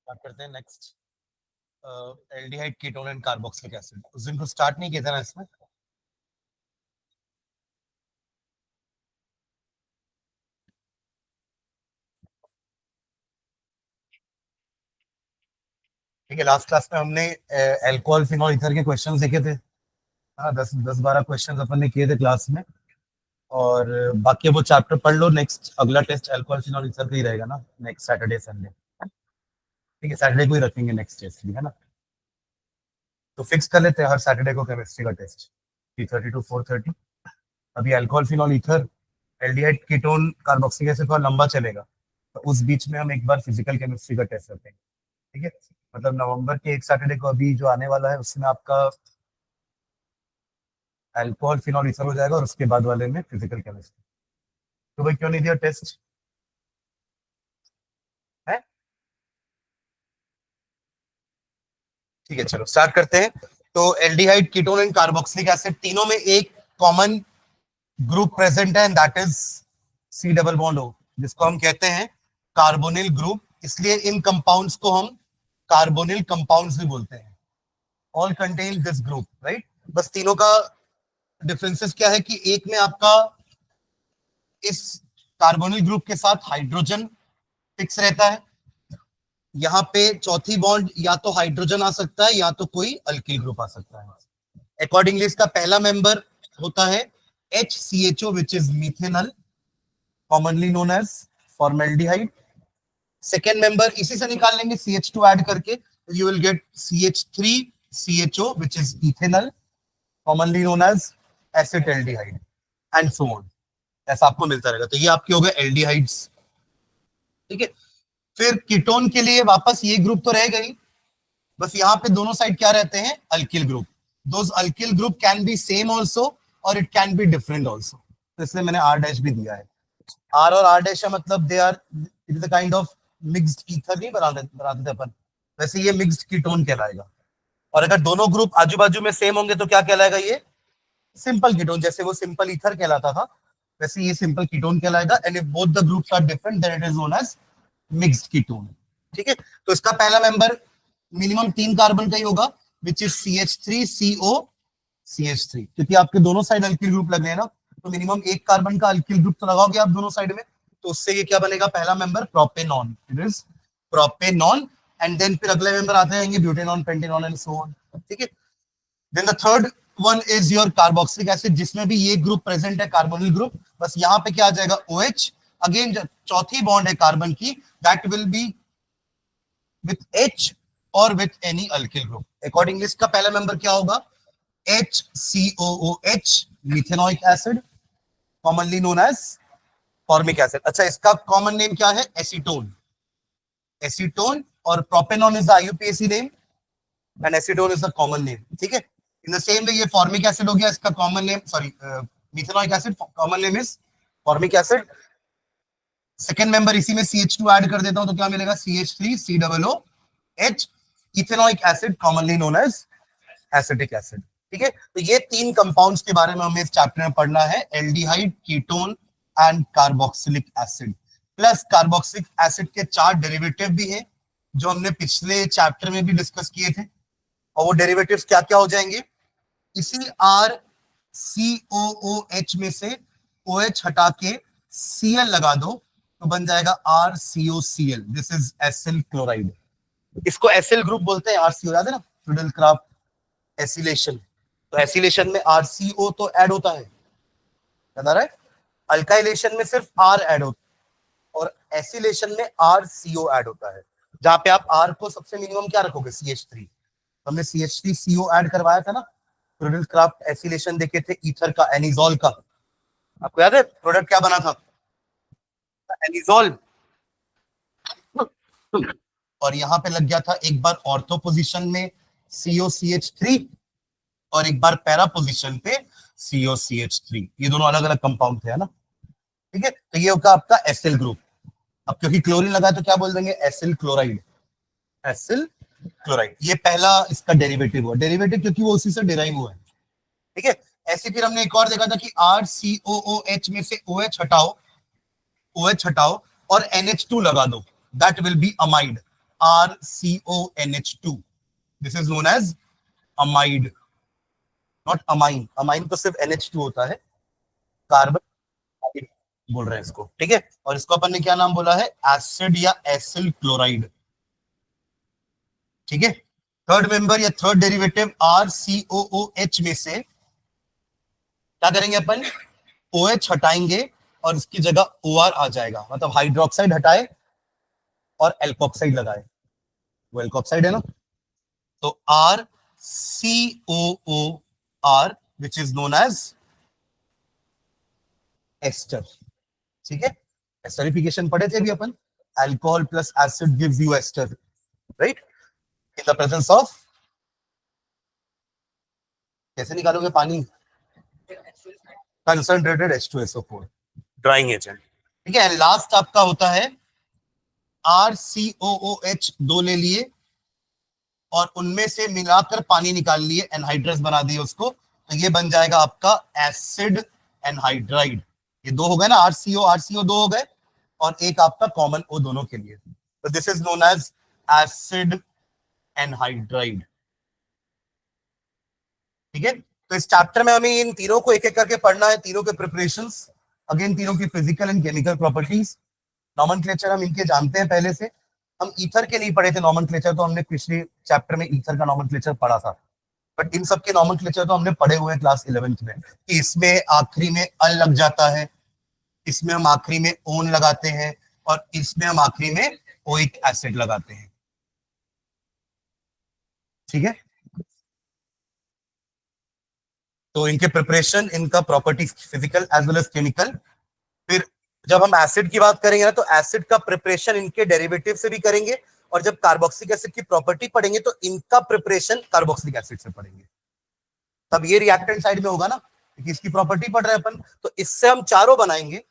बात करते हैं next aldehyde ketone and carboxylic acid. उस दिन को स्टार्ट नहीं किया था ना इसमें। ठीक है, लास्ट क्लास में हमने अल्कोहल फिनॉल ईथर के क्वेश्चंस देखे थे। हाँ, 10-12 क्वेश्चंस अपन ने किए थे क्लास में। और बाकी वो चैप्टर पढ़ लो। नेक्स्ट अगला टेस्ट अल्कोहल फिनॉल ईथर का ही रहेगा ना, नेक्स्ट सैटरडे संडे। ठीक है, सैटरडे को ही रखेंगे नेक्स्ट टेस्ट भी, है ना। तो फिक्स कर लेते हैं हर सैटरडे को केमिस्ट्री का टेस्ट 3:30 to 4:30। अभी alcohol phenol ether aldehyde ketone carboxylic acid थोड़ा लंबा चलेगा, तो उस बीच में हम एक बार फिजिकल केमिस्ट्री का टेस्ट रखेंगे। ठीक है, मतलब नवंबर के एक सैटरडे को अभी जो आने वाला है उसमें आपका अल्कोहल फिनॉल ईथर हो जाएगा और उसके बाद वाले में फिजिकल केमिस्ट्री। तो भाई क्यों नहीं दिया टेस्ट है? ठीक है, चलो स्टार्ट करते हैं। तो aldehyde ketone and carboxylic acid तीनों में एक कॉमन ग्रुप प्रेजेंट है, and that is C double bond O, जिसको हम कहते हैं कार्बोनिल ग्रुप। इसलिए इन कंपाउंड्स को हम कार्बोनिल कंपाउंड्स भी बोलते हैं। All contain this group, right. बस तीनों का डिफरेंसेस क्या है कि एक में आपका इस कार्बोनिल ग्रुप के साथ हाइड्रोजन फिक्स रहता है। यहाँ पे चौथी बॉन्ड या तो हाइड्रोजन आ सकता है या तो कोई अल्किल ग्रुप आ सकता है। अकॉर्डिंगली इसका पहला मेंबर होता है HCHO which is methanol, commonly known as formaldehyde. Second member इसी से निकाल लेंगे CH2 ऐड करके, you will get CH3CHO which is ethanol, commonly known as acetaldehyde, and so on. ऐसा आपको मिलता रहेगा। तो ये आपके हो गए एल्डिहाइड्स। ठीक है, फिर कीटोन के लिए वापस ये ग्रुप तो रहेगा ही, बस यहाँ पे दोनों साइड क्या रहते हैं, alkyl group. Those alkyl group can be same also और it can be different also. तो इसलिए मैंने R डैश भी दिया है। R और R डैश है मतलब they are, it is a kind of mixed ether नहीं बनाते थे अपन, वैसे ये मिक्स्ड कीटोन कहलाएगा। और अगर दोनों ग्रुप आजू बाजू में सेम होंगे तो क्या कहलाएगा, ये सिंपल कीटोन। जैसे वो सिंपल ईथर कहलाता था वैसे ये सिंपल कीटोन कहलाएगा। And if both the groups are different then it is known as mixed ketone. ठीक है, तो इसका पहला मेंबर मिनिमम 3 कार्बन का ही होगा विच इज CH3CO CH3, क्योंकि आपके दोनों साइड अल्किल ग्रुप लग रहे हैं ना, तो मिनिमम 1 कार्बन का अल्किल ग्रुप तो लगाओगे आप दोनों साइड में। तो उससे ये क्या बनेगा, पहला member propanone, it is propanone. And then फिर अगले मेंबर आते रहेंगे butanone, pentanone and so on. ठीक है, then the third one is your carboxylic acid, जिसमें भी ये ग्रुप प्रेजेंट है, कार्बोनिल ग्रुप। बस यहाँ पे क्या आ जाएगा, OH। अगेन चौथी बॉन्ड है कार्बन की, that will be with H और with any alkyl group. Accordingly इसका पहला मेंबर क्या होगा, HCOOH, methanoic acid, commonly known as formic acid. अच्छा, इसका कॉमन नेम क्या है, एसीटोन। एसीटोन और propanone is the IUPAC name and acetone is the common name. ठीक है, इन द सेम वे ये फॉर्मिक एसिड हो गया, इसका common name, sorry methanoic acid, common name is formic acid. Second member इसी में CH2 add कर देता हूं तो क्या मिलेगा, CH3COOH, ethanoic acid, commonly known as acetic acid. ठीक है, तो ये 3 कंपाउंड्स के बारे में हमें इस चैप्टर में पढ़ना है, aldehyde, ketone and carboxylic acid. Plus carboxylic acid के 4 डेरिवेटिव भी हैं जो हमने पिछले चैप्टर में भी डिस्कस किए थे। और वो डेरिवेटिव्स क्या क्या हो जाएंगे, इसी RCOOH में से OH हटा के Cl लगा दो तो बन जाएगा RCOCl, this is acyl chloride. इसको एसिल ग्रुप बोलते हैं, RCO याद है ना, फ्रीडल क्राफ्ट एसिलेशन। तो एसिलेशन में RCO तो ऐड होता है, याद आ रहा है। अल्काइलेशन में सिर्फ R ऐड होता है और एसिलेशन में RCO ऐड होता है, जहां पे आप R को सबसे मिनिमम क्या रखोगे, CH3। हमने CH3CO ऐड करवाया था ना, फ्रीडल क्राफ्ट एसिलेशन देखे थे ईथर का, एनिजोल का। आपको याद है प्रोडक्ट क्या बना था, एनिजोल। और यहाँ पे लग गया था एक बार ऑर्थो पोजीशन में COCH3 और एक बार पैरा पोजीशन पे COCH3। ये दोनों अलग अलग कंपाउंड थे, है ना। ठीक है, तो ये होगा आपका एसिल ग्रुप। अब क्योंकि क्लोरीन लगा है तो क्या बोल देंगे, एसिल क्लोराइड। एसिल क्लोराइड, ये पहला इसका डेरिवेटिव हुआ। डेरिवेटिव क्योंकि वो उसी से डिराइव हुआ है। ठीक है, ऐसे फिर हमने एक और देखा था कि RCOOH में से OH हटाओ, OH हटाओ और NH2 लगा दो, that will B amide. RCONH2. This is known as amide, not amine. amine तो सिर्फ NH2 होता है, कार्बन बोल रहे हैं इसको, ठीक है। और इसको अपन ने क्या नाम बोला है, एसिड या एसिल क्लोराइड, ठीक है। थर्ड मेंबर या थर्ड डेरिवेटिव RCOOH में से क्या करेंगे अपन, OH हटाएंगे और इसकी जगह OR आ जाएगा, मतलब हाइड्रोक्साइड हटाए और एल्कोक्साइड लगाए, वो एल्कोक्साइड है ना, तो RCOOR which is known as ester, ठीक है। एस्टरिफिकेशन पढ़े थे अभी अपन, alcohol plus acid gives you ester, right, in the presence of, कैसे निकालोगे पानी, कंसंट्रेटेड H2SO4, ड्राइंग एजेंट, ठीक है। लास्ट आपका होता है RCOOH, दो ले लिए और उनमें से मिलाकर पानी निकाल लिए, एनहाइड्रस बना दिए उसको, तो ये बन जाएगा आपका एसिड एनहाइड्राइड। ये दो हो गए ना, RCO दो हो गए, और एक आपका कॉमन O दोनों के लिए, तो this is known as acid anhydride, ठीक है। तो इस चैप्टर में हमें इन तीनों को एक एक करके पढ़ना है, तीनों के प्रिपरेशंस, अगेन तीनों की physical and chemical properties, nomenclature हम इनके जानते हैं पहले से। हम ईथर के नहीं पढ़े थे नॉमेनक्लेचर, तो हमने पिछले चैप्टर में ईथर का नॉमेनक्लेचर पढ़ा था, बट इन सब के नॉमेनक्लेचर तो हमने पढ़े हुए हैं क्लास 11th में, कि इसमें आखिरी में अल लग जाता है, इसमें हम आखिरी में ओन लगाते हैं, और इसमें हम आखिरी में ओइक एसिड लगाते हैं, ठीक है। तो इनके प्रिपरेशन, इनका properties physical as well as chemical. फिर जब हम एसिड की बात करेंगे ना, तो एसिड का प्रिपरेशन इनके डेरिवेटिव से भी करेंगे, और जब कार्बोक्सिलिक एसिड की प्रॉपर्टी पढ़ेंगे तो इनका प्रिपरेशन कार्बोक्सिलिक एसिड से पढ़ेंगे, तब ये रिएक्टेंट साइड में होगा ना, क्योंकि इसकी प्रॉपर्टी पढ़ रहे हैं अपन, तो इससे हम चारों बनाएंगे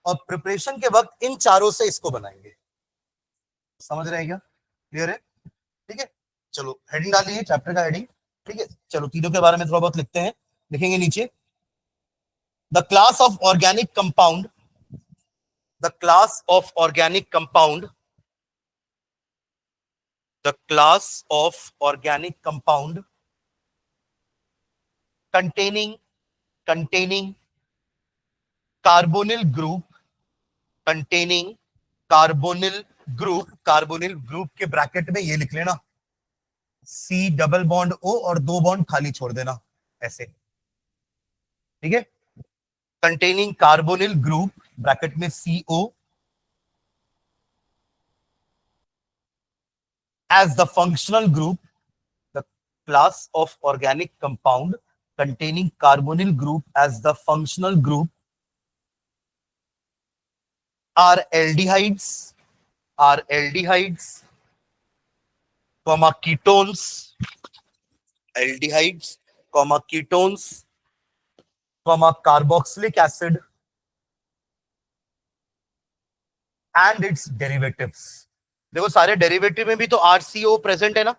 और प्रिपरेशन के वक्त इन चारों से इसको बनाएंगे, समझ रहे हैं क्या, क्लियर है, ठीक है। चलो हेडिंग डालिए, चैप्टर का हेडिंग, ठीक है। चलो तीनों के बारे में थोड़ा बहुत लिखते हैं, लिखेंगे नीचे, the class of organic compound, the class of organic compound, the class of organic compound containing carbonyl group, containing carbonyl group के ब्रैकेट में ये लिख लेना C डबल बॉन्ड O और दो बॉन्ड खाली छोड़ देना ऐसे, ठीक है। containing carbonyl group ब्रैकेट में CO as the functional group, the class of organic compound containing carbonyl group as the functional group are aldehydes, comma ketones, aldehydes, comma ketones, comma carboxylic acid and its derivatives. देखो सारे derivative में भी तो RCO present है ना,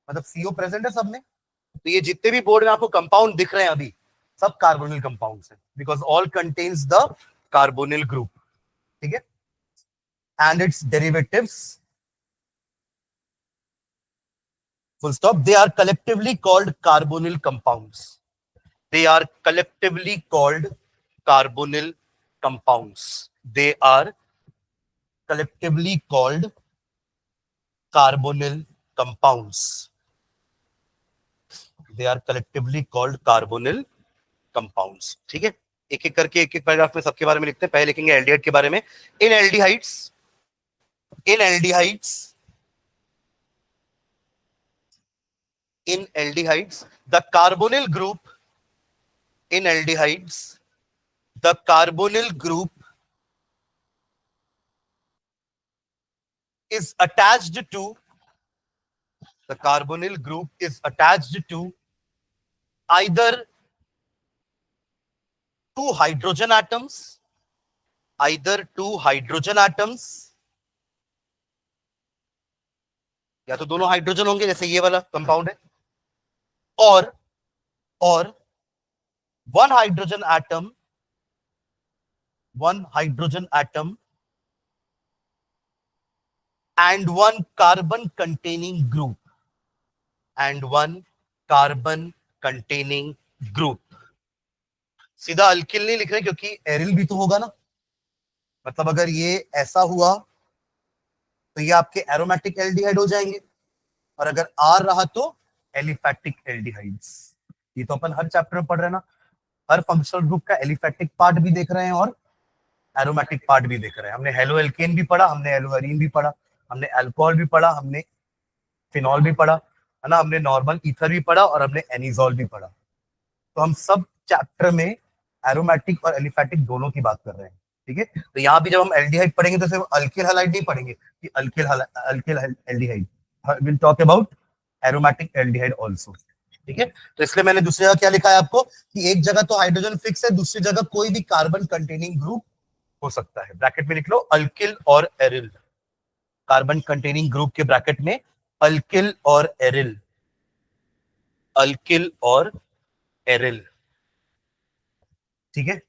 मतलब CO present है सब में, तो ये जितने भी बोर्ड में आपको कंपाउंड दिख रहे हैं अभी, सब कार्बोनिल कंपाउंड्स हैं, because all contains the carbonyl group, ठीक है, and it's derivatives, full stop, they are collectively called carbonyl compounds, they are collectively called carbonyl compounds, they are collectively called carbonyl compounds, they are collectively called carbonyl compounds, ठीक है। एक एक करके एक एक paragraph में सबके बारे में लिखते हैं, पहले लिखेंगे एल्डिहाइड के बारे में। इन aldehydes the carbonyl group, in aldehydes the carbonyl group is attached to, the carbonyl group is attached to either two hydrogen atoms, या तो दोनों हाइड्रोजन होंगे जैसे ये वाला कंपाउंड है, और one hydrogen atom and one carbon containing group, and one carbon containing group. सीधा अल्किल नहीं लिख रहे क्योंकि एरिल भी तो होगा ना, मतलब अगर ये ऐसा हुआ तो ये आपके एरोमेटिक एल्डिहाइड हो जाएंगे, और अगर आर रहा तो एलिफैटिक एल्डिहाइड्स। ये तो अपन हर चैप्टर में पढ़ रहे हैं ना, हर फंक्शनल ग्रुप का एलिफैटिक पार्ट भी देख रहे हैं और एरोमेटिक पार्ट भी देख रहे हैं। हमने हेलो एल्केन भी पढ़ा, हमने एल्यूरीन भी पढ़ा, हमने अल्कोहल भी पढ़ा, हमने फिनॉल भी पढ़ा, है ना, हमने नॉर्मल ईथर भी पढ़ा और हमने एनिजॉल भी पढ़ा। तो हम सब चैप्टर में एरोमेटिक और एलिफैटिक दोनों की बात कर रहे हैं, ठीक है। तो यहाँ भी जब हम एल्डिहाइड पढ़ेंगे तो सिर्फ अल्किल हैलाइड नहीं पढ़ेंगे कि alkyl aldehyde, will talk about aromatic aldehyde also, ठीक है। तो इसलिए मैंने दूसरी जगह क्या लिखा है आपको कि एक जगह तो हाइड्रोजन फिक्स है, दूसरी जगह कोई भी कार्बन कंटेनिंग ग्रुप हो सकता है। ब्रैकेट में लिख लो अल्किल और एरिल, कार्बन कंटेनिंग ग्रुप के ब्रैकेट में अल्किल और एरिल, अल्किल और एरिल, ठीक है,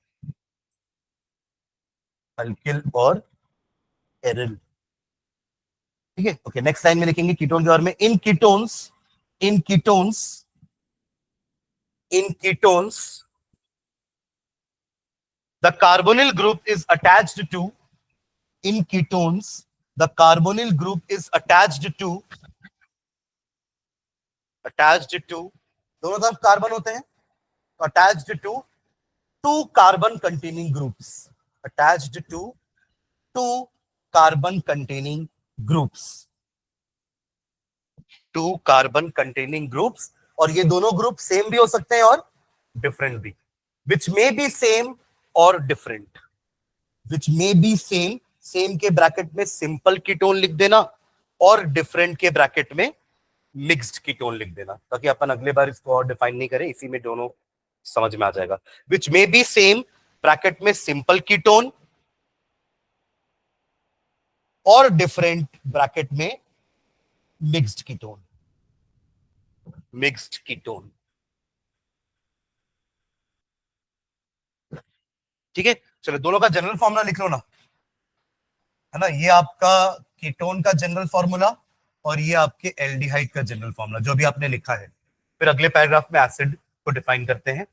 अल्किल और एरिल, ठीक है। ओके, नेक्स्ट लाइन में लिखेंगे कीटोन के बारे में। In ketones, in ketones, in ketones the carbonyl group is attached to, in ketones the carbonyl group is attached to दोनों तरफ कार्बन होते हैं, तो attached to two carbon containing groups, attached to two carbon containing groups, two carbon containing groups, और ये दोनों group same भी हो सकते हैं और डिफरेंट भी, which may be same और different, which may be same, same के ब्रैकेट में सिंपल कीटोन लिख देना और डिफरेंट के ब्रैकेट में मिक्स्ड कीटोन लिख देना, ताकि अपन अगले बार इसको और डिफाइन नहीं करें, इसी में दोनों समझ में आ जाएगा। विच मे बी सेम ब्रैकेट में सिंपल कीटोन और डिफरेंट ब्रैकेट में मिक्स्ड कीटोन, मिक्स्ड कीटोन, ठीक है। चलो दोनों का जनरल फॉर्मूला लिख लो ना, है ना, ये आपका कीटोन का जनरल फॉर्मूला और ये आपके एल्डिहाइड का जनरल फॉर्मूला जो भी आपने लिखा है। फिर अगले पैराग्राफ में एसिड को डिफाइन करते हैं,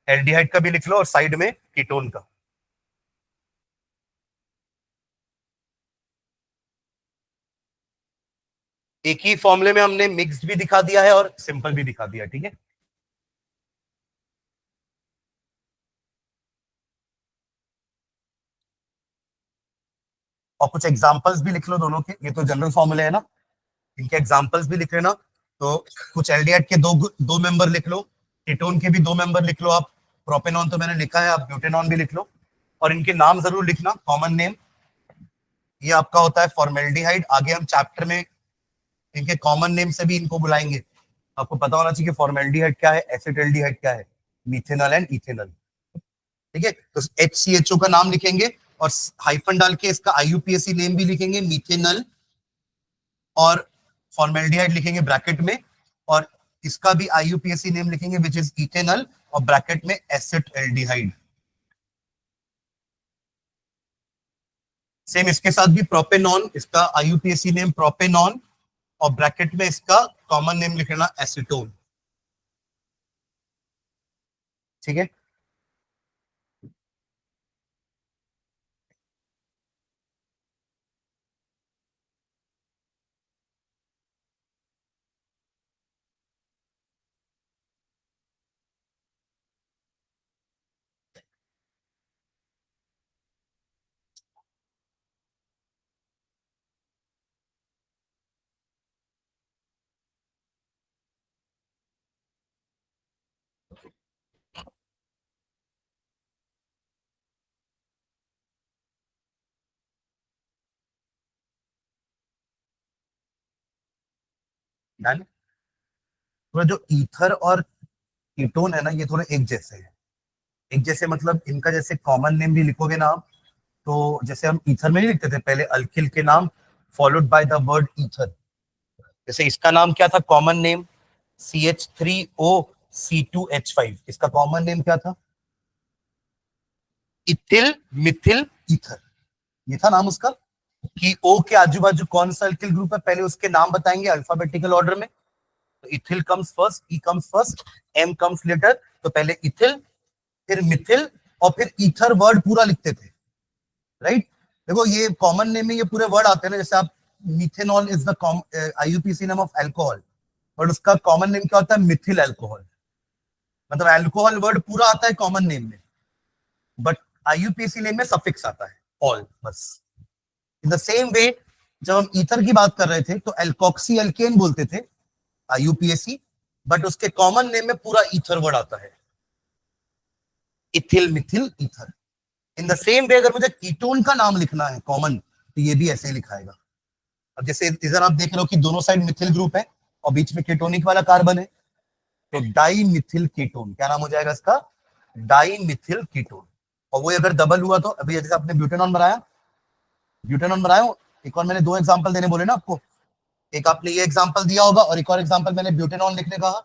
एल्डिहाइड का भी लिख लो और साइड में कीटोन का। एक ही फॉर्मूले में हमने मिक्स्ड भी दिखा दिया है और सिंपल भी दिखा दिया, ठीक है। और कुछ एग्जांपल्स भी लिख लो दोनों के, ये तो जनरल फॉर्मूले है ना, इनके एग्जांपल्स भी लिख लेना। तो कुछ एल्डिहाइड के दो मेंबर लिख लो, कीटोन के भी दो मेंबर लिख लो आप, प्रोपेनॉन तो मैंने लिखा है, आप ब्यूटेनॉन भी लिख लो, और इनके नाम जरूर लिखना, कॉमन नेम। ये आपका होता है फॉर्मेल्डिहाइड, आगे हम चैप्टर में इनके कॉमन नेम से भी इनको बुलाएंगे। आपको पता होना चाहिए कि फॉर्मेल्डिहाइड क्या है, एसिटाल्डिहाइड क्या है, मिथेनॉल एंड इथेनॉल, ठीक है। तो HCHO का नाम लिखेंगे और हाइफन डाल के इसका IUPAC नेम भी लिखेंगे, मिथेनॉल, और फॉर्मेल्डिहाइड लिखेंगे ब्रैकेट में, और इसका भी IUPAC नेम लिखेंगे विच इज इथेनॉल, और ब्रैकेट में एसिटाल्डिहाइड। सेम इसके साथ भी प्रोपेनॉन, इसका IUPAC नेम प्रोपेनॉन, और ब्रैकेट में इसका कॉमन नेम लिखना एसीटोन, ठीक है। थोड़ा जो ईथर और कीटोन है ना, ये थोड़े एक जैसे हैं। एक जैसे मतलब इनका जैसे कॉमन नेम भी लिखोगे ना आप, तो जैसे हम ईथर में नहीं लिखते थे पहले अल्किल के नाम followed by the word ether, जैसे इसका नाम क्या था कॉमन नेम, CH3OC2H5, इसका कॉमन नेम क्या था, इथिल मिथिल ईथर, ये था नाम उसका। कि O के आजू बाजू कौन सा अल्किल ग्रुप है, पहले उसके नाम बताएंगे अल्फाबेटिकल ऑर्डर में। तो ethyl comes first, E comes first, M comes later. तो पहले इथिल, फिर मिथिल, और फिर ईथर वर्ड पूरा लिखते थे, राइट। देखो ये कॉमन नेम में ये पूरे वर्ड आते हैं ना, जैसे आप methanol is the IUPAC name of alcohol, but उसका कॉमन नेम क्या होता है, मिथिल अल्कोहल। मतलब अल्कोहल वर्ड पूरा आता है कॉमन नेम में, बट आईयूपीएसी नेम में सफिक्स आता है ऑल, बस। इन द सेम वे जब हम ईथर की बात कर रहे थे तो एल्कोक्सी एल्केन बोलते थे आईयूपीएसी, बट उसके कॉमन नेम में पूरा ईथर वर्ड आता है, ethyl Mithil ether. In the same way अगर मुझे कीटोन का नाम लिखना है कॉमन, तो ये भी ऐसे ही लिखाएगा। अब जैसे इधर आप देख रहे हो कि दोनों साइड मिथिल ग्रुप है और बीच में कीटोनिक वाला कार्बन है, तो डाई मिथिल कीटोन क्या नाम हो जाएगा इसका, डाई मिथिल कीटोन। और वो अगर डबल हुआ तो अभी जैसे आपने ब्यूटेनॉन बनाया, ब्यूटेनॉन बनाया, एक और मैंने दो एग्जांपल देने बोले ना आपको, एक आपने ये एग्जांपल दिया होगा और एक और एग्जांपल मैंने ब्यूटेनॉन लिखने कहा।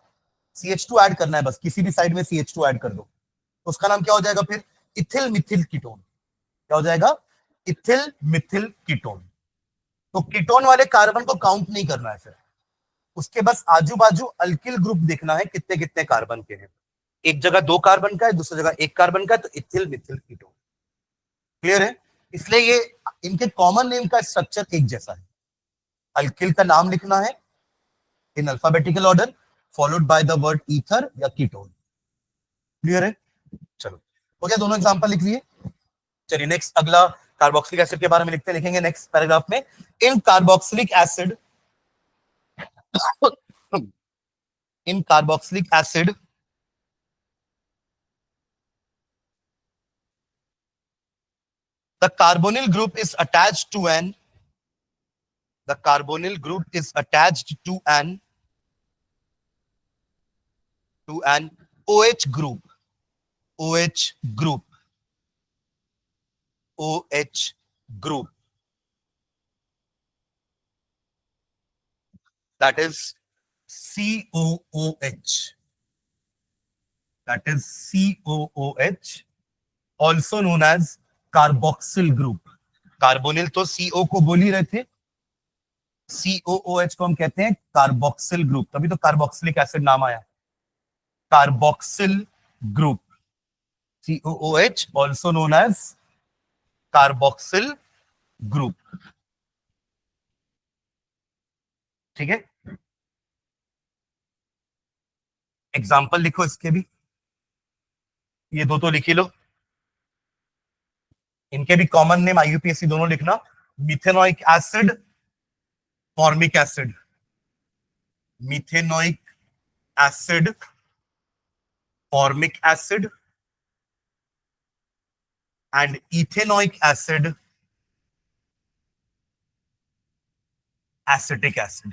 CH2 ऐड करना है, बस किसी भी साइड में CH2 ऐड कर दो, तो उसका नाम क्या हो जाएगा फिर, इथिल मिथिल कीटोन। क्या हो जाएगा, इथिल मिथिल कीटोन। तो कीटोन वाले कार्बन को काउंट नहीं करना है फिर, उसके बस आजू बाजू अल्किल ग्रुप देखना है कितने कितने कार्बन के हैं। एक जगह दो कार्बन का है, दूसरी जगह एक कार्बन का है, तो इथिल मिथिल कीटोन। क्लियर है। इसलिए ये इनके कॉमन नेम का स्ट्रक्चर एक जैसा है। अल्किल का नाम लिखना है in alphabetical order, followed by the word ether या कीटोन। क्लियर है। चलो हो गया, दोनों एग्जांपल लिख लिए। चलिए नेक्स्ट अगला कार्बोक्सिलिक एसिड के बारे में लिखेंगे नेक्स्ट पैराग्राफ में। In carboxylic acid in carboxylic acid the carbonyl group is attached to an the carbonyl group is attached to an OH group, OH group, OH group, that is COOH, that is COOH, also known as carboxyl group। Carbonyl तो CO को बोल ही रहे थे, COOH को हम कहते हैं carboxyl group, तभी तो कार्बोक्सिलिक एसिड नाम आया, carboxyl group. COOH also known as carboxyl group. ठीक है, एग्जाम्पल लिखो इसके भी, ये दो तो लिख ही लो। इनके भी कॉमन नेम आईयूपीएसी दोनों लिखना, methanoic acid, formic acid, methanoic acid, formic acid and ethanoic acid, acetic acid.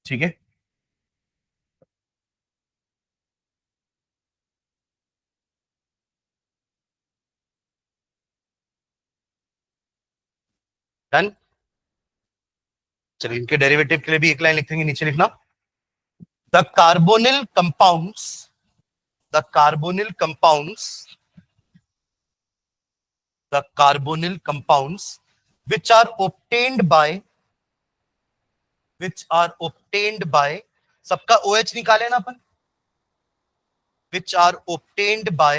ठीक है, डन। चलिए इनके डेरिवेटिव के लिए भी एक लाइन लिख देंगे, नीचे लिखना, the carbonyl compounds, the carbonyl compounds, the carbonyl compounds which are obtained by, which are obtained by, सबका OH निकाले ना अपन, which are obtained by,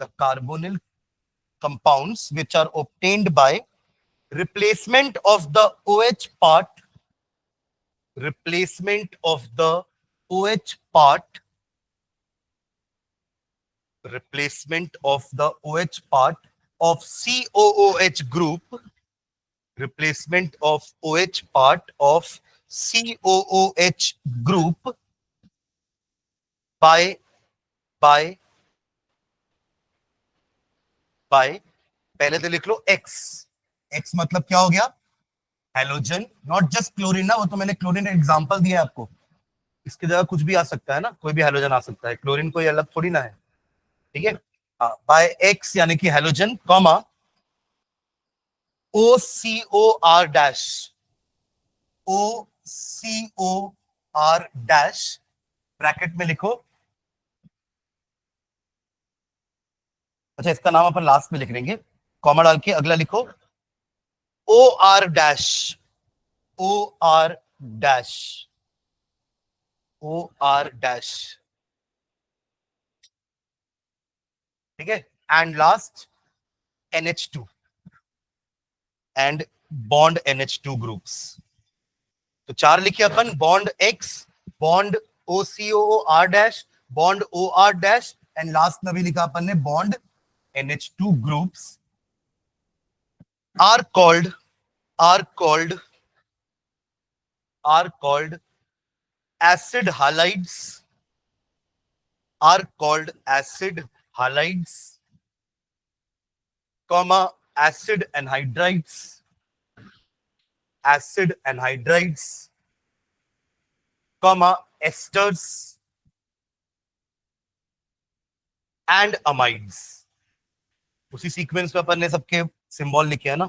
the carbonyl compounds which are obtained by replacement of the OH part, replacement of the OH part, replacement of the OH part of COOH group, replacement of OH part of COOH group by पहले तो लिख लो X। X मतलब क्या हो गया, halogen, not just chlorine ना, वो तो मैंने क्लोरीन का एग्जांपल दिया है आपको, इसकी जगह कुछ भी आ सकता है ना, कोई भी हेलोजन आ सकता है, क्लोरीन कोई अलग थोड़ी ना है। ठीक है, बाय X यानी कि halogen, comma OCOR dash, OCOR dash, bracket में लिखो अच्छा, इसका नाम अपन लास्ट में लिख लेंगे, कॉमा डाल के। अगला लिखो O R dash, O R dash, O R dash, ठीक है। And last NH2 and bond NH2 groups. तो 4 लिखे अपन, bond X, bond OCOO R dash, bond OR dash, and last में भी लिखा अपन ने bond NH2 groups are called are called are called acid halides, are called acid halides, comma acid anhydrides, acid anhydrides, comma esters and amides। उसी sequence में अपन ने सबके symbol लिखे हैं ना,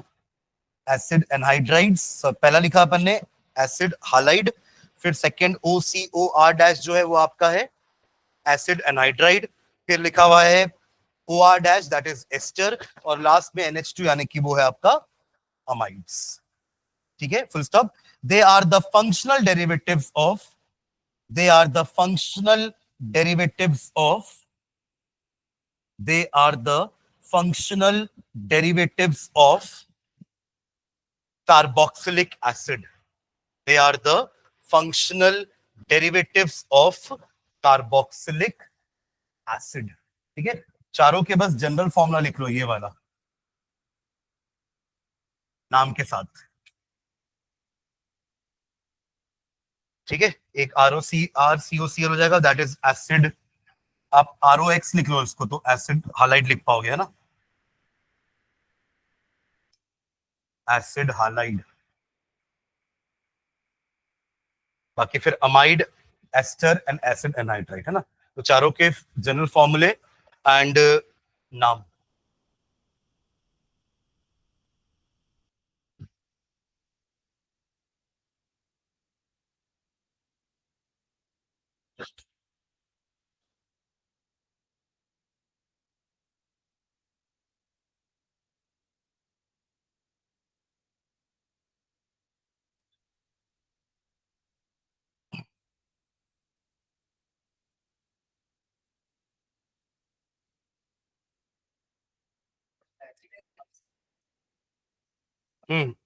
एसिड एनहाइड्राइड्स पहला लिखा अपन ने, एसिड हालाइड, फिर सेकंड OCOR डैश जो है वो आपका है एसिड एनहाइड्राइड, फिर लिखा हुआ है OR dash that is ester, और लास्ट में NH2 यानी कि वो है आपका अमाइड्स, ठीक है, full stop. They are the functional derivatives of, they are the functional derivatives of, they are the functional derivatives of carboxylic acid, they are the functional derivatives of carboxylic acid, ठीक है। चारों के बस general formula लिख लो, ये वाला नाम के साथ, ठीक है। एक ROCR हो जाएगा, दैट इज एसिड, आप ROX लिख लो इसको तो एसिड हालाइड लिख पाओगे, है ना, एसिड हालाइड। बाकी फिर amide, ester and acid anhydride, है ना। तो चारों के जनरल फॉर्मूले एंड नाम।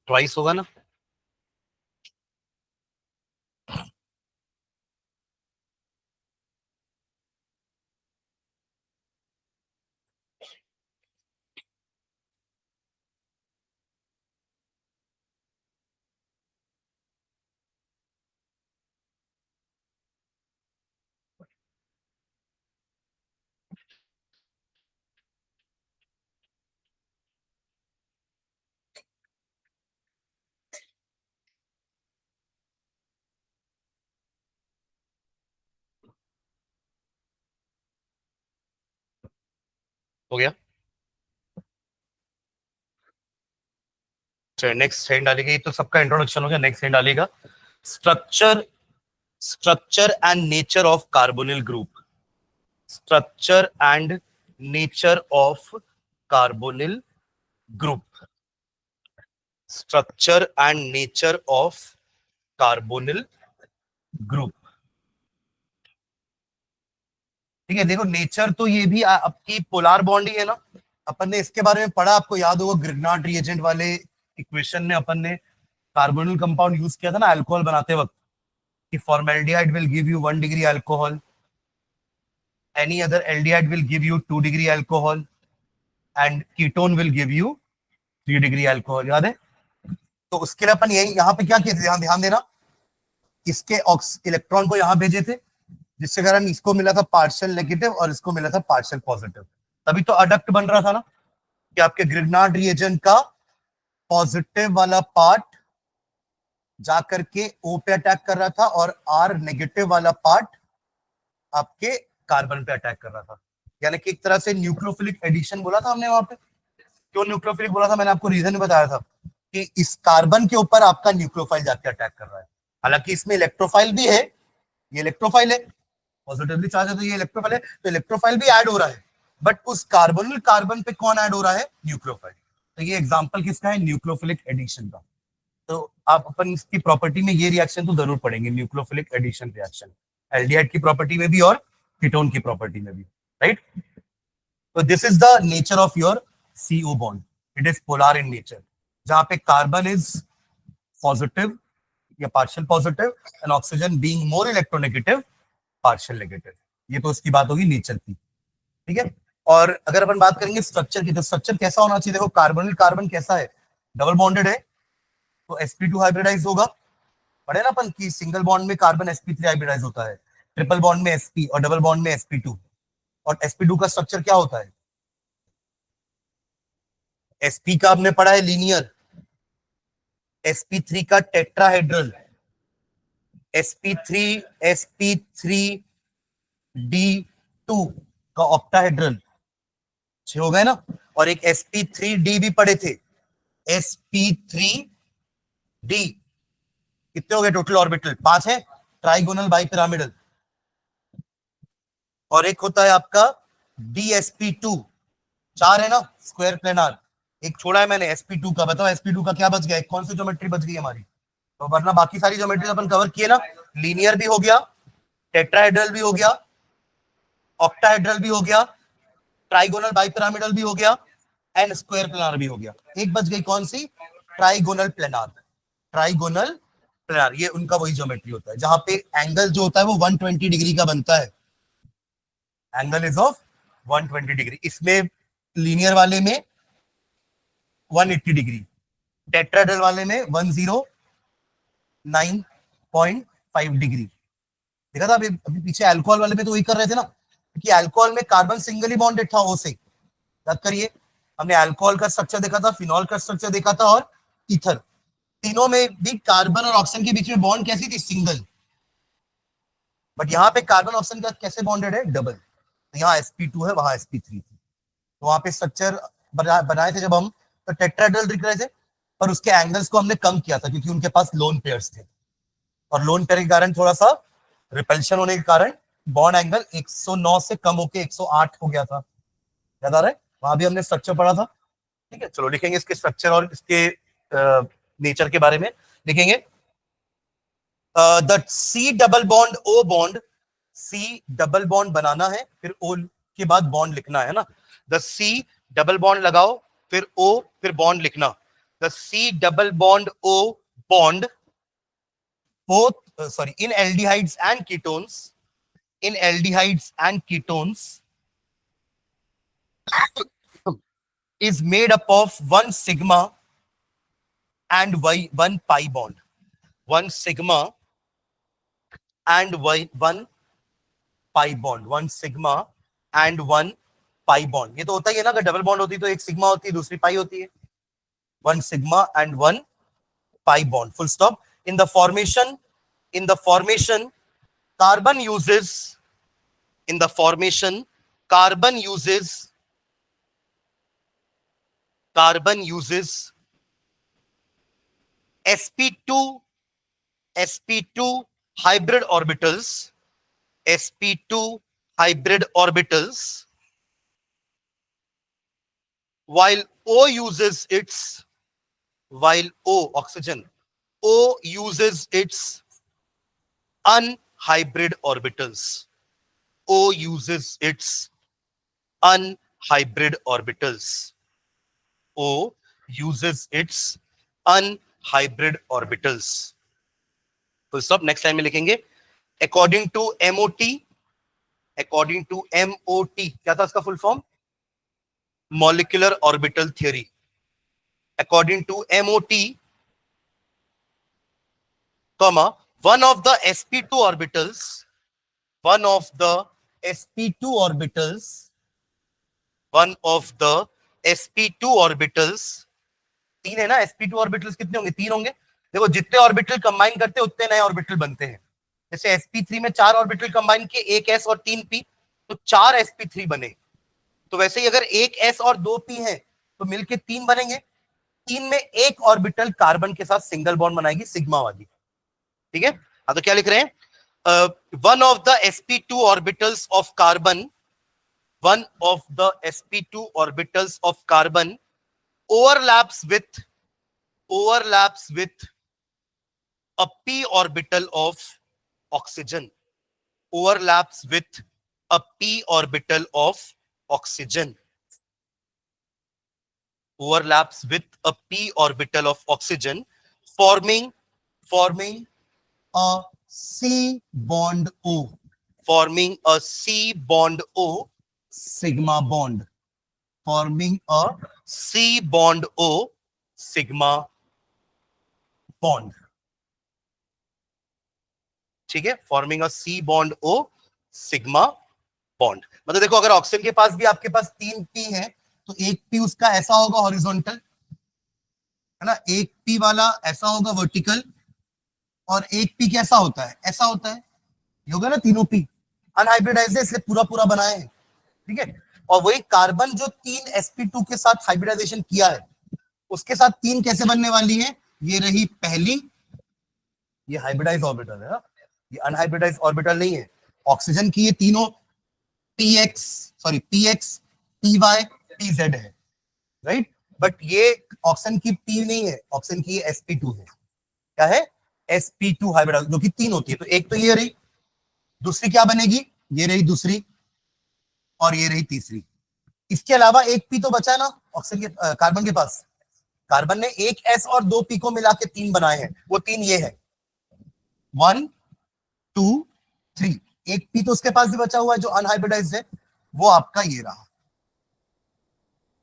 ट्वाइस होगा ना। हो गया। चलिए नेक्स्ट हेड डालेगा, ये तो सबका इंट्रोडक्शन हो गया, नेक्स्ट हेड डालेगा structure, structure and nature of carbonyl group, structure and nature of carbonyl group, structure and nature of carbonyl group, ठीक है। देखो नेचर तो ये भी आपकी पोलार बॉन्ड ही है ना, अपन ने इसके बारे में पढ़ा, आपको याद होगा ग्रिग्नार्ड रिएजेंट वाले इक्वेशन में अपन ने कार्बोनिल कंपाउंड यूज किया था ना अल्कोहल बनाते वक्त, कि formaldehyde will give you 1 degree alcohol, any other aldehyde will give you 2 degree alcohol, and ketone will give you 3 degree alcohol, याद है। तो उसके लिए अपन यही यहाँ पे क्या किया, ध्यान ध्यान देना, इसके इलेक्ट्रॉन को यहाँ भेजे थे, जिसके कारण इसको मिला था पार्शियल नेगेटिव और इसको मिला था पार्शियल पॉजिटिव, तभी तो अडक्ट बन रहा था ना, कि आपके ग्रिग्नार्ड रिएजेंट का पॉजिटिव वाला पार्ट जाकर के O पे अटैक कर रहा था और R नेगेटिव वाला पार्ट आपके कार्बन पे अटैक कर रहा था, यानी कि एक तरह से न्यूक्लियोफिलिक एडिशन बोला था हमने वहां पे। क्यों न्यूक्लियोफिलिक बोला था, मैंने आपको रीजन बताया था कि इस कार्बन के ऊपर आपका न्यूक्लियोफाइल जाके अटैक कर रहा है, हालांकि इसमें इलेक्ट्रोफाइल भी है, ये इलेक्ट्रोफाइल है, पॉजिटिवली चार्ज है तो ये इलेक्ट्रोफाइल है, तो इलेक्ट्रोफाइल भी ऐड हो रहा है, बट उस कार्बोनिल कार्बन पे कौन ऐड हो रहा है? न्यूक्लियोफाइल। तो ये एग्जांपल किसका है? न्यूक्लियोफिलिक एडिशन का। तो आप अपन इसकी प्रॉपर्टी में ये रिएक्शन तो जरूर पढ़ेंगे, न्यूक्लियोफिलिक एडिशन रिएक्शन, एल्डिहाइड की प्रॉपर्टी में भी और कीटोन की प्रॉपर्टी में भी, राइट? तो this is the nature of your CO bond, it is polar in nature, जहां पे कार्बन इज पॉजिटिव या partial positive and oxygen being more electronegative, partial negative. ये तो उसकी बात होगी नेचर की, ठीक है। और अगर अपन बात करेंगे स्ट्रक्चर की, तो स्ट्रक्चर कैसा होना चाहिए? देखो कार्बोनिल कार्बन कैसा है? डबल बॉन्डेड है, तो sp2 हाइब्रिडाइज होगा। पढ़े ना अपन की सिंगल बॉन्ड में कार्बन sp3 हाइब्रिडाइज होता है, ट्रिपल बॉन्ड में sp और डबल बॉन्ड में sp2। और sp2 का स्ट्रक्चर क्या होता है? sp का आपने पढ़ा है लीनियर, sp3 का टेट्राहेड्रल, sp3d2 का ऑक्टाहेड्रल, छह हो गए ना। और एक sp3d भी पढ़े थे, sp3d कितने हो गए टोटल ऑर्बिटल? 5 है, ट्राइगोनल बाइपिरामिडल। और एक होता है आपका dsp2, 4 है ना, स्क्वायर प्लेनार। एक छोड़ा है मैंने sp2 का, बताओ sp2 का क्या बच गया? एक कौन सी ज्योमेट्री बच गई हमारी? तो वरना बाकी सारी ज्योमेट्री अपन कवर किए ना, लीनियर भी हो गया, टेट्राहेड्रल भी हो गया, ऑक्टाहेड्रल भी हो गया, ट्राइगोनल बाइपिरामिडल भी हो गया, एंड स्क्वायर प्लेनार भी हो गया। एक बच गई कौन सी? Trigonal planar. ट्राइगोनल प्लेनार ये उनका वही ज्योमेट्री होता है जहां पे एंगल जो होता है वो 120 डिग्री का बनता है, एंगल इज ऑफ 120 डिग्री। इसमें लीनियर वाले में 180 डिग्री, टेट्राहेड्रल वाले में 109.5 डिग्री। देखा था अभी अभी पीछे अल्कोहल वाले में तो वही कर रहे थे ना, क्योंकि अल्कोहल में कार्बन सिंगली बॉन्डेड था ओ से, याद करिए। हमने अल्कोहल का स्ट्रक्चर देखा था, फिनॉल का स्ट्रक्चर देखा था, और ईथर, तीनों में भी कार्बन और ऑक्सीजन के बीच में बॉन्ड कैसी थी? सिंगल। बट यहाँ पे कार्बन ऑक्सीजन का कैसे बॉन्डेड है? डबल। तो यहाँ sp2 है, वहां sp3 थी। तो वहां पे स्ट्रक्चर बनाए थे जब हम, तो टेट्राहेड्रल दिख रहे थे, पर उसके एंगल्स को हमने कम किया था क्योंकि उनके पास लोन पेयर्स थे, और लोन पेयर के कारण थोड़ा सा रिपल्शन होने के कारण बॉन्ड एंगल 109 से कम होके 108 हो गया था। याद आ रहा है? वहां भी हमने स्ट्रक्चर पढ़ा था, ठीक है। चलो लिखेंगे इसके स्ट्रक्चर और इसके नेचर के बारे में लिखेंगे। The C double bond O bond, C double bond बनाना है, फिर O के बाद बॉन्ड लिखना है ना। द C डबल बॉन्ड लगाओ, फिर O, फिर बॉन्ड लिखना। The C double bond O bond both in aldehydes and ketones, in aldehydes and ketones is made up of one sigma and one pi bond, one sigma and one pi bond, one sigma and one pi bond। ये तो होता ही है ना, अगर double bond होती तो एक sigma होती है, दूसरी पाई होती है। one sigma and one pi bond, full stop। in the formation carbon uses, in the formation carbon uses sp2 hybrid orbitals, sp2 hybrid orbitals, while O uses its, while oxygen, O uses its unhybrid orbitals, O uses its unhybrid orbitals, O uses its unhybrid orbitals। तो stop, next time में लिखेंगे according to MOT, according to MOT क्या था उसका full form? Molecular orbital theory. According to MOT, comma, one of the sp2 orbitals, one of the sp2 orbitals, one of the sp2 orbitals, तीन है ना sp2 orbitals, कितने होंगे? 3 होंगे। देखो जितने ऑर्बिटल कंबाइन करते हैं उतने नए ऑर्बिटल बनते हैं। जैसे sp3 में 4 ऑर्बिटल कंबाइन किए, 1 s और 3 p, तो 4 sp3 बने। तो वैसे ही अगर 1 s और 2 p है तो मिलके 3 बनेंगे। 3 में एक ऑर्बिटल कार्बन के साथ सिंगल बॉन्ड बनाएगी, सिग्मा वाली, ठीक है। हाँ, तो क्या लिख रहे हैं? One of the sp2 orbitals of carbon, one of the sp2 orbitals of carbon overlaps with a p orbital of oxygen, overlaps with a p orbital of oxygen, overlaps with a p orbital of oxygen, forming a C bond O, forming a C bond O, sigma bond, forming a C bond O, sigma bond. ठीक है, forming a C bond O sigma bond. मतलब देखो, अगर oxygen के पास भी आपके पास 3 P है तो एक पी उसका ऐसा होगा हॉरिजॉन्टल, है ना, एक पी वाला ऐसा होगा वर्टिकल, और एक पी कैसा होता है, ऐसा होता है. ये होगा ना तीनों पी. अनहाइब्रिडाइज्ड है इसलिए पूरा पूरा बनाए हैं. ठीक है. और वही कार्बन जो 3 sp2 के साथ हाइब्रिडाइजेशन किया है उसके साथ 3 कैसे बनने वाली है, ये रही पहली, ये हाइब्रिडाइज ऑर्बिटल है ना, ये अनहाइब्रिडाइज ऑर्बिटल नहीं है. ऑक्सीजन की ये तीनों px py pz है, राइट. बट ये ऑक्सीजन की p नहीं है, ऑक्सीजन की ये sp2 है. क्या है, sp2 हाइब्रिडाइज, जो कि 3 होती है. तो एक तो ये रही, दूसरी क्या बनेगी, ये रही दूसरी, और ये रही तीसरी. इसके अलावा एक पी तो बचा ना ऑक्सीजन के, कार्बन के पास. कार्बन ने एक एस और 2 पी को मिला के 3 बनाए हैं. वो 3 ये है, 1 2 3. एक पी तो उसके पास भी बचा हुआ है जो अनहाइब्रिडाइज्ड है, वो आपका ये रहा.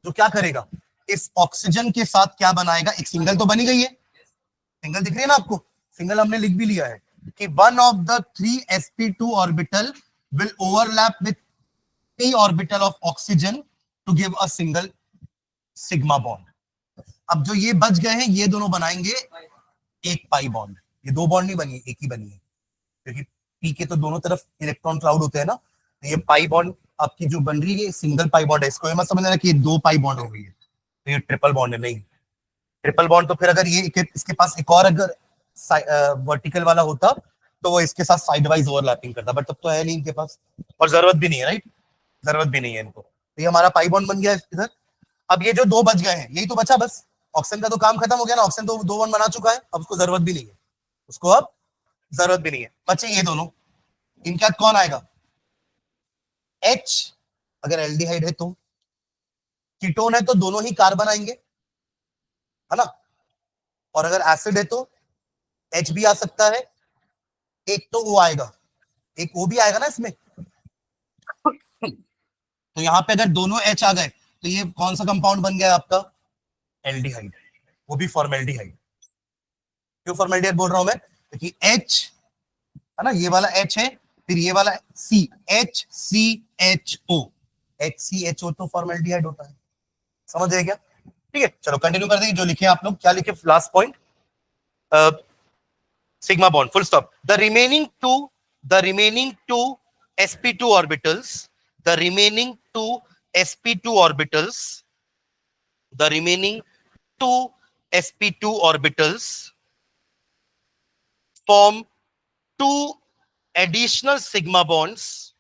जो क्या करेगा, इस ऑक्सीजन के साथ क्या बनाएगा, एक सिंगल तो बनी गई है, सिंगल दिख रही है ना आपको, सिंगल हमने लिख भी लिया है कि one of the 3 sp2 orbital will overlap with p orbital of oxygen to give a single sigma bond. अब जो ये बच गए हैं ये दोनों बनाएंगे एक पाई बॉन्ड. ये 2 बॉन्ड नहीं बनी, एक ही बनी है, क्योंकि p के तो दोनों तरफ इलेक्ट्रॉन क्लाउड होते हैं ना. तो ये पाई बॉन्ड आपकी जो बन रही है सिंगल पाई बॉन्ड है. इसको ये मत समझना कि 2 पाई बॉन्ड हो गई है तो ये ट्रिपल बॉन्ड है, नहीं. ट्रिपल बॉन्ड तो फिर अगर ये इसके पास एक और अगर वर्टिकल वाला होता तो वो इसके साथ साइड वाइज ओवरलैपिंग करता, बट तब तो है नहीं इनके पास, और जरूरत भी नहीं है, राइट. जरूरत भी नहीं है इनको. तो ये हमारा पाई बॉन्ड बन गया इधर. अब ये जो 2 बच गए हैं यही तो बचा बस. ऑक्सीजन का तो काम खत्म हो गया ना, ऑक्सीजन तो 2 बॉन्ड बना चुका है, अब उसको जरूरत भी नहीं है, उसको अब जरूरत भी नहीं है. बचे ये दोनों, इनका कौन आएगा, H. अगर एल्डिहाइड है तो, कीटोन है तो दोनों ही कार्बन आएंगे, है ना. और अगर एसिड है तो H भी आ सकता है, एक तो O आएगा, एक O भी आएगा ना इसमें. तो यहां पे अगर दोनों H आ गए तो ये कौन सा कंपाउंड बन गया आपका, एल्डिहाइड, वो भी फॉर्मेल्डिहाइड. क्यों फॉर्मेल्डिहाइड बोल रहा हूं मैं, क्योंकि H है ना, ये वाला H है, फिर ये वाला C, HCHO, HCHO तो फॉर्मेल्डिहाइड होता है. समझ गए क्या. ठीक है, चलो कंटिन्यू कर देंगे. जो लिखे आप लोग, क्या लिखे last point, sigma bond, full stop. The remaining two sp2 orbitals, the remaining two sp2 orbitals, the remaining two sp2 orbitals form 2 additional sigma bonds,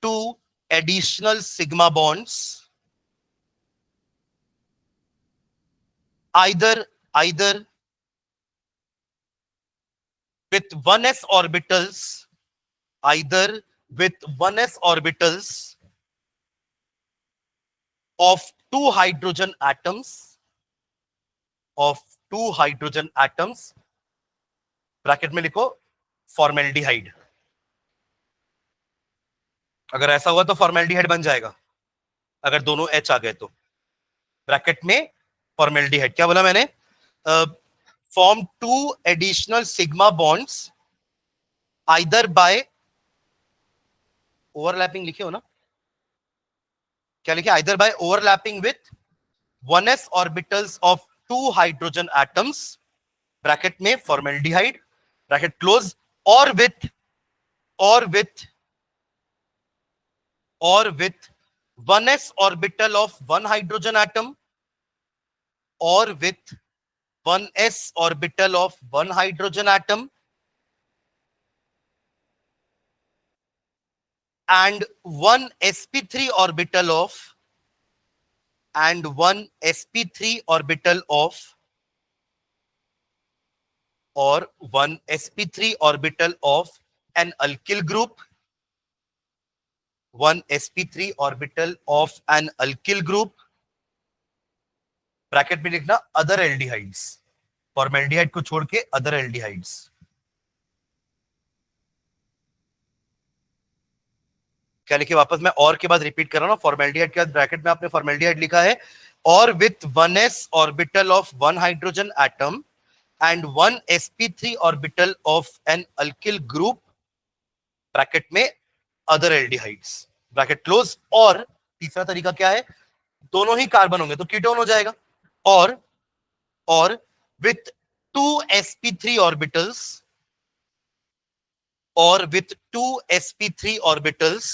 2 additional sigma bonds, either with 1s orbitals, either with 1s orbitals of 2 hydrogen atoms, of 2 hydrogen atoms, bracket में लिखो formaldehyde. अगर ऐसा हुआ तो formaldehyde बन जाएगा, अगर दोनों H आ गए तो. ब्रैकेट में फॉर्मेल्डिहाइड, क्या बोला मैंने, form 2 additional sigma bonds either bye, overlapping लिखे हो ना, क्या लिखे, either bye overlapping with 1s orbitals of 2 hydrogen atoms, bracket में फॉर्मेल्डिहाइड, ब्रैकेट क्लोज, और with 1s orbital of 1 hydrogen atom, or with 1s orbital of 1 hydrogen atom, and one sp3 orbital of one sp3 orbital of or one sp3 orbital of an alkyl group, one sp3 orbital of an alkyl group, bracket में लिखना other aldehydes, formaldehyde को छोड़ के other aldehydes. क्या लिखे वापस, मैं और के बाद रिपीट कर रहा हूं, फॉर्मेल्डिहाइड के बाद ब्रैकेट में आपने फॉर्मेल्डिहाइड लिखा है, और with 1s orbital of one hydrogen atom and one sp3 orbital of an alkyl group, bracket में अदर एल्डिहाइड्स, ब्रैकेट क्लोज। और तीसरा तरीका क्या है, दोनों ही कार्बन होंगे तो कीटोन हो जाएगा, और with 2 sp3 orbitals or with 2 sp3 orbitals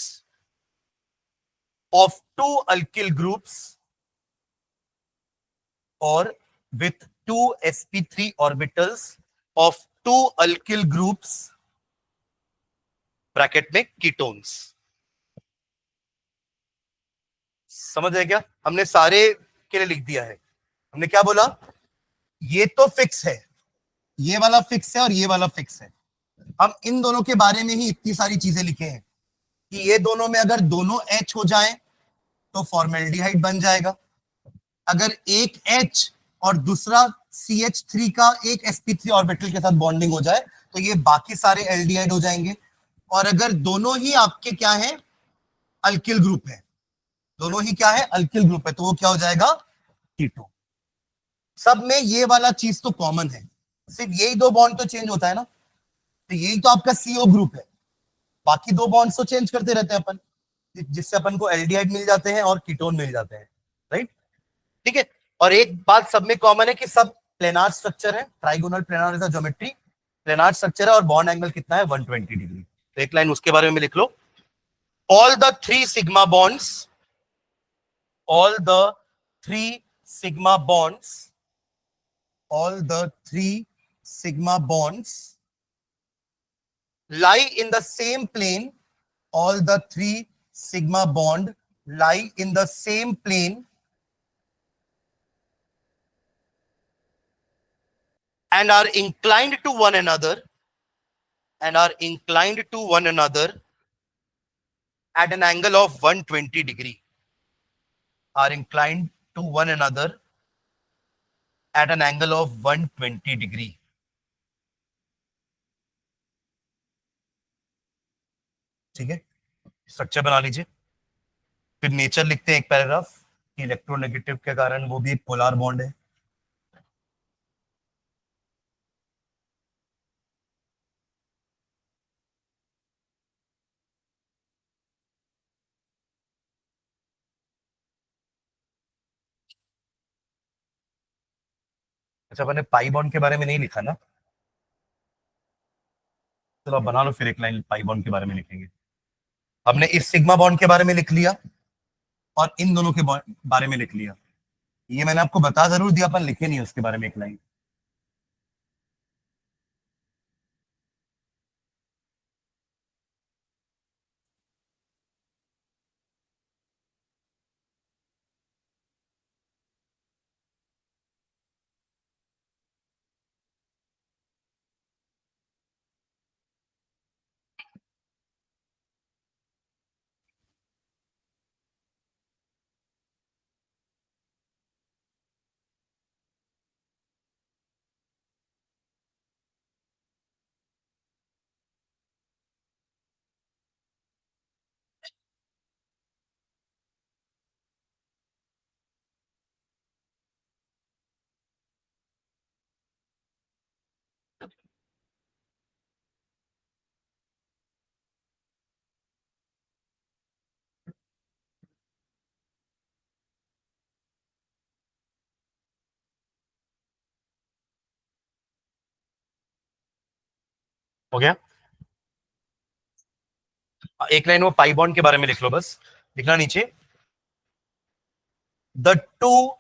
of 2 alkyl groups or with 2 sp3 orbitals of 2 alkyl groups, bracket में कीटोन्स। समझ आए क्या, हमने सारे के लिए लिख दिया है। हमने क्या बोला, ये तो फिक्स है, ये वाला फिक्स है और ये वाला फिक्स है। हम इन दोनों के बारे में ही इतनी सारी चीजें लिखे हैं कि ये दोनों में अगर दोनों H हो जाएं तो फॉर्मेल्डिहाइड बन जाएगा, अगर एक H और दूसरा CH3 का एक sp3 ऑर्बिटल के साथ बॉन्डिंग हो जाए तो ये बाकी सारे एल्डिहाइड हो जाएंगे, और अगर दोनों ही आपके क्या है, अल्किल ग्रुप है, दोनों ही क्या है, अल्किल ग्रुप है, तो वो क्या हो जाएगा, कीटोन। सब में ये वाला चीज तो कॉमन है, सिर्फ यही दो बॉन्ड तो चेंज होता है ना, तो यही तो आपका CO ग्रुप है, बाकी दो बॉन्ड्स तो चेंज करते रहते हैं अपन, जिससे अपन को एल्डिहाइड मिल जाते हैं और कीटोन मिल जाते हैं, राइट। ठीक है, और एक बात सब में कॉमन है कि सब प्लेनार स्ट्रक्चर है, trigonal planar is a geometry, planar structure है और बॉन्ड एंगल कितना है, 120 डिग्री। तो एक लाइन उसके बारे में लिख लो, all the three sigma bonds, all the three sigma bonds, all the three sigma bonds lie in the same plane, all the three sigma bond lie in the same plane and are inclined to one another, and are inclined to one another at an angle of 120 degree, are inclined to one another at an angle of 120 degree। ठीक है, structure बना लीजिए, फिर nature लिखते हैं एक paragraph कि electronegative के कारण वो भी एक पोलर बॉन्ड है। अच्छा, मैंने पाई बॉन्ड के बारे में नहीं लिखा ना, चलो आप बना लो फिर एक लाइन पाई बॉन्ड के बारे में लिखेंगे। हमने इस सिग्मा बॉन्ड के बारे में लिख लिया और इन दोनों के बारे में लिख लिया, ये मैंने आपको बता जरूर दिया, अपन लिखे नहीं उसके बारे में एक लाइन। हो गया, एक लाइन वो पाई बॉन्ड के बारे में लिख लो, बस लिखना नीचे, the two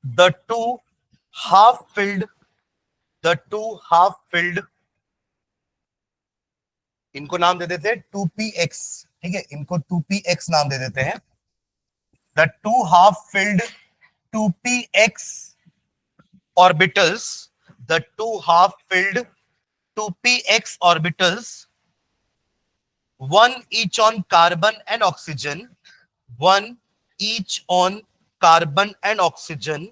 the two half filled the two half filled, इनको नाम दे देते हैं 2px, ठीक है, इनको 2px नाम दे देते हैं। The two half filled 2px orbitals, the two half filled 2px orbitals, one each on carbon and oxygen, one each on carbon and oxygen,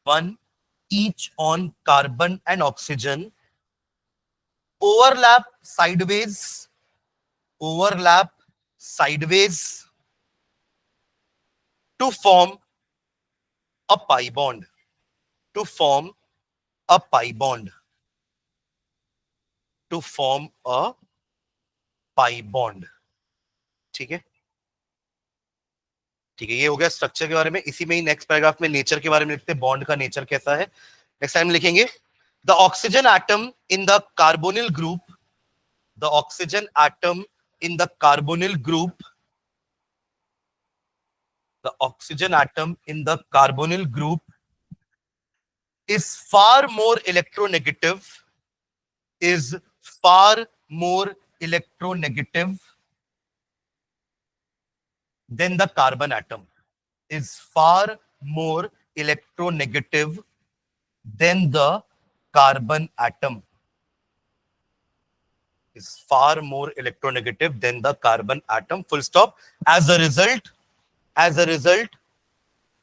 one each on carbon and oxygen, overlap sideways, overlap sideways to form a pi bond, to form a pi bond, to form a pi bond. ठीक है, ठीक है, ये हो गया structure के बारे में। इसी में ही नेक्स्ट पैराग्राफ में नेचर के बारे में लिखते हैं, बॉन्ड का नेचर कैसा है। नेक्स्ट टाइम लिखेंगे the oxygen atom in the carbonyl group, the oxygen atom in the carbonyl group, the oxygen atom in the carbonyl group is far more electronegative, is far more electronegative than the carbon atom, is far more electronegative than the carbon atom, is far more electronegative than the carbon atom, full stop. As a result,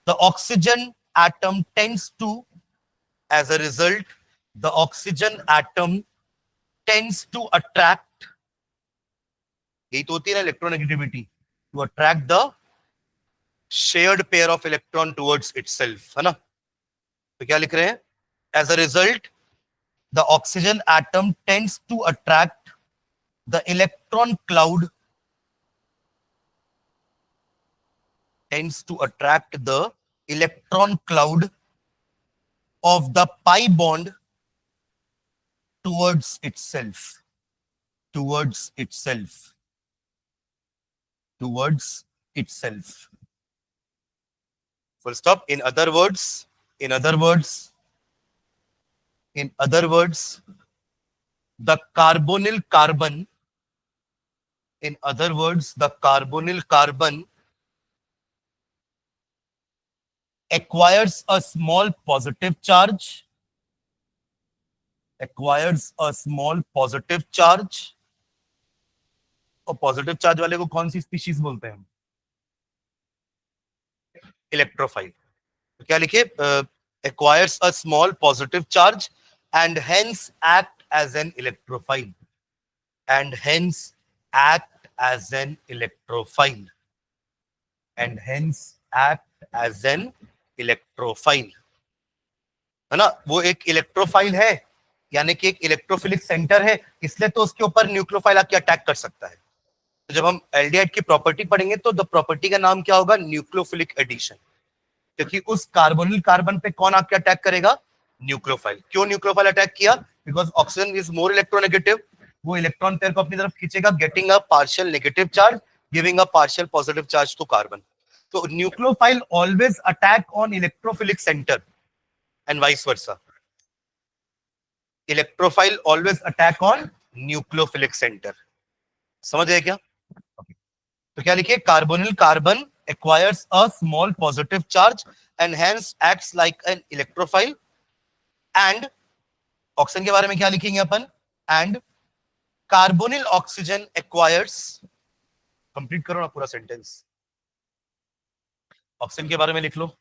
the oxygen atom tends to, as a result, the oxygen atom tends to attract, यही तो होती है ना electronegativity, to attract the shared pair of electron towards itself, है ना। तो क्या लिख रहे हैं, as a result the oxygen atom tends to attract the electron cloud, tends to attract the electron cloud of the pi bond towards itself, towards itself, towards itself, full stop. In other words, in other words, in other words, the carbonyl carbon, in other words, the carbonyl carbon acquires a small positive charge, acquires a small positive charge, और positive charge वाले को कौन सी species बोलते हैं, electrophile. तो क्या लिखे, acquires a small positive charge and hence act as an electrophile, and hence act as an electrophile, and hence act as an electrophile, है ना। वो एक इलेक्ट्रोफाइल है, यानी कि एक इलेक्ट्रोफिलिक सेंटर है, इसलिए तो उसके ऊपर न्यूक्लियोफाइल आके अटैक कर सकता है। तो जब हम एल्डिहाइड की प्रॉपर्टी पढ़ेंगे तो द प्रॉपर्टी का नाम क्या होगा, न्यूक्लियोफिलिक एडिशन, क्योंकि उस कार्बोनिल कार्बन पे कौन आके अटैक करेगा, न्यूक्लियोफाइल। क्यों न्यूक्लियोफाइल अटैक किया, because oxygen is more electronegative, वो इलेक्ट्रॉन पेयर को अपनी तरफ खींचेगा, getting a partial negative charge, giving a partial positive charge to carbon. तो nucleophile always attack on electrophilic centre and vice versa, electrophile always attack on nucleophilic centre. समझ गए क्या। तो क्या लिखिए, carbonyl carbon acquires a small positive charge and hence acts like an electrophile, and oxygen के बारे में क्या लिखेंगे अपन, and carbonyl oxygen acquires, complete करो ना पूरा सेंटेंस, ऑक्सीजन के बारे में लिख लो।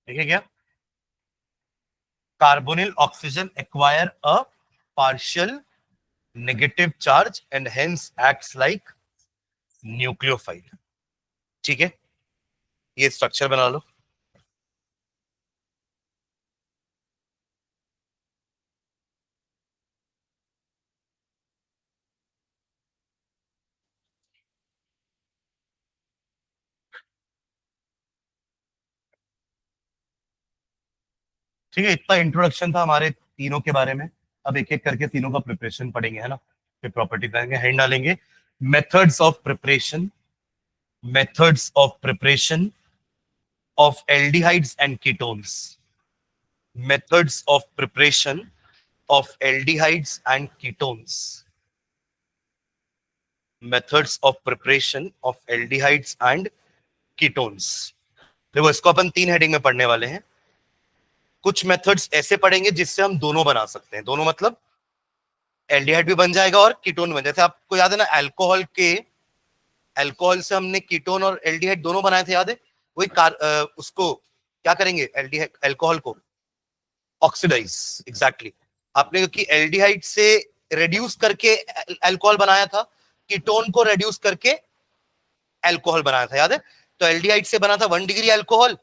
ठीक है क्या, carbonyl oxygen acquire a partial negative charge and hence acts like nucleophile। ठीक है, ये स्ट्रक्चर बना लो। ठीक है, इतना इंट्रोडक्शन था हमारे तीनों के बारे में। अब एक एक करके तीनों का प्रिपरेशन पढ़ेंगे, है ना, फिर प्रॉपर्टी करेंगे, हेड डालेंगे। Methods of preparation, methods of preparation of aldehydes and ketones, methods of preparation of aldehydes and ketones, methods of preparation of aldehydes and ketones। देखो इसको अपन तीन हेडिंग में पढ़ने वाले हैं। कुछ मेथड्स ऐसे पढ़ेंगे जिससे हम दोनों बना सकते हैं, दोनों मतलब एल्डिहाइड भी बन जाएगा और कीटोन भी बन जाएगा। जैसे आपको याद है ना, अल्कोहल से हमने कीटोन और एल्डिहाइड दोनों बनाए थे, याद है? वही उसको क्या करेंगे, एल्डिहाइड अल्कोहल को ऑक्सीडाइज, एग्जैक्टली। आपने क्योंकि एल्डिहाइड से रेड्यूस करके अल्कोहल बनाया था, कीटोन को रेड्यूस करके अल्कोहल बनाया था, याद है? तो एल्डिहाइड से बना था 1 डिग्री अल्कोहल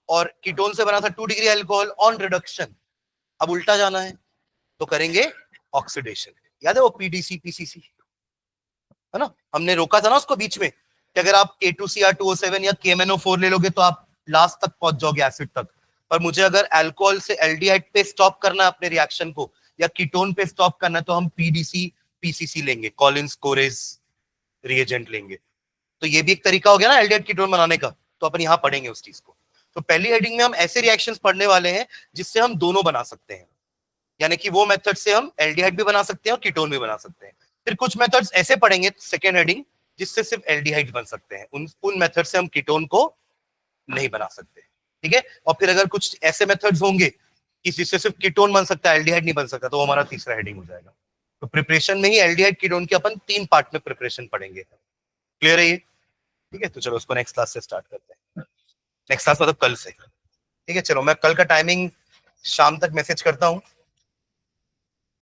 और कीटोन से बना था 2 डिग्री अल्कोहल ऑन रिडक्शन। अब उल्टा जाना है तो करेंगे ऑक्सीडेशन, याद है वो पीडीसी पीसीसी, है ना? हमने रोका था ना उसको बीच में कि अगर आप K2Cr2O7 या KMnO4 ले लोगे तो आप लास्ट तक पहुंच जाओगे एसिड तक। पर मुझे अगर अल्कोहल से एल्डिहाइड पे स्टॉप करना है अपने रिएक्शन को, या कीटोन पे स्टॉप करना है, तो हम पीडीसी पीसीसी लेंगे, कॉलिंस कोरेज रिएजेंट लेंगे। तो ये भी एक तरीका हो गया ना एल्डिहाइड कीटोन बनाने का, तो अपन यहाँ पढ़ेंगे उस चीज को। तो पहली हेडिंग में हम ऐसे रिएक्शंस पढ़ने वाले हैं जिससे हम दोनों बना सकते हैं, यानी कि वो मेथड से हम एल्डिहाइड भी बना सकते हैं और कीटोन भी बना सकते हैं। फिर कुछ मेथड्स ऐसे पढ़ेंगे सेकेंड हेडिंग जिससे सिर्फ एल्डिहाइड बन सकते हैं, उन मेथड से हम कीटोन को नहीं बना सकते, ठीक है? और फिर अगर कुछ ऐसे मेथड्स होंगे कि जिससे सिर्फ कीटोन बन सकता है, एल्डिहाइड नहीं बन सकता, तो वो हमारा तीसरा हेडिंग हो जाएगा। तो प्रिपरेशन में ही एल्डिहाइड कीटोन की अपन 3 पार्ट में प्रिपरेशन पढ़ेंगे। क्लियर है ये? ठीक है, तो चलो उसको नेक्स्ट क्लास से स्टार्ट करते हैं। नेक्स्ट क्लास मतलब कल से, ठीक है? चलो मैं कल का टाइमिंग शाम तक मैसेज करता हूँ।